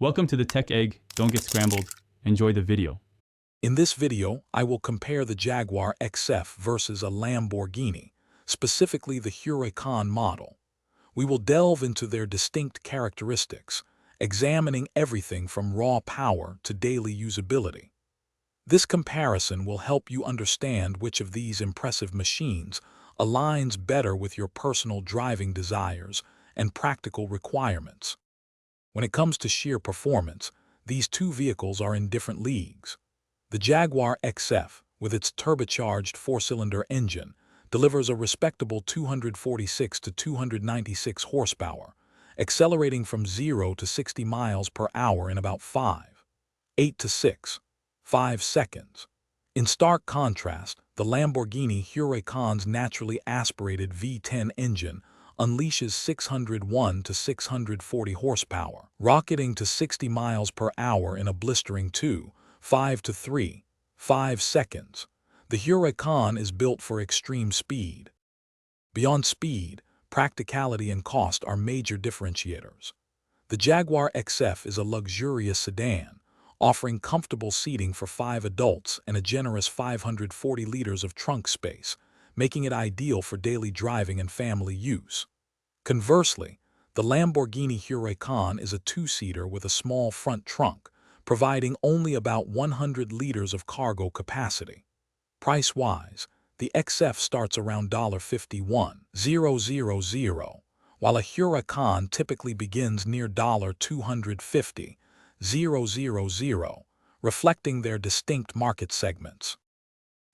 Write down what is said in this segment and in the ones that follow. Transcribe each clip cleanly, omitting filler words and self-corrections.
Welcome to the Tech Egg. Don't get scrambled. Enjoy the video. In this video, I will compare the Jaguar XF versus a Lamborghini, specifically the Huracan model. We will delve into their distinct characteristics, examining everything from raw power to daily usability. This comparison will help you understand which of these impressive machines aligns better with your personal driving desires and practical requirements. When it comes to sheer performance, these two vehicles are in different leagues. The Jaguar XF, with its turbocharged four-cylinder engine, delivers a respectable 246 to 296 horsepower, accelerating from 0 to 60 miles per hour in about 8 to 5 seconds. In stark contrast, the Lamborghini Huracan's naturally aspirated V10 engine unleashes 601 to 640 horsepower, rocketing to 60 miles per hour in a blistering 5 to 5 seconds. The Huracan is built for extreme speed. Beyond speed, practicality and cost are major differentiators. The Jaguar XF is a luxurious sedan, offering comfortable seating for 5 adults and a generous 540 liters of trunk space, making it ideal for daily driving and family use. Conversely, the Lamborghini Huracan is a two-seater with a small front trunk, providing only about 100 liters of cargo capacity. Price-wise, the XF starts around $51,000, while a Huracan typically begins near $250,000, reflecting their distinct market segments.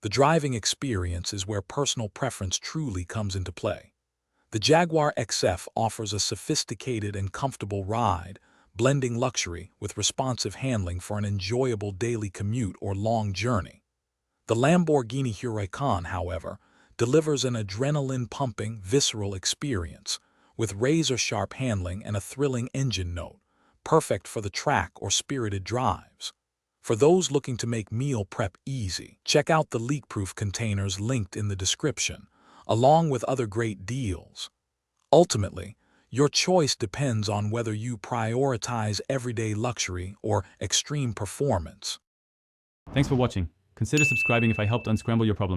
The driving experience is where personal preference truly comes into play. The Jaguar XF offers a sophisticated and comfortable ride, blending luxury with responsive handling for an enjoyable daily commute or long journey. The Lamborghini Huracan, however, delivers an adrenaline-pumping, visceral experience, with razor-sharp handling and a thrilling engine note, perfect for the track or spirited drives. For those looking to make meal prep easy, check out the leak-proof containers linked in the description, along with other great deals. Ultimately, your choice depends on whether you prioritize everyday luxury or extreme performance. Thanks for watching. Consider subscribing if I helped unscramble your problems.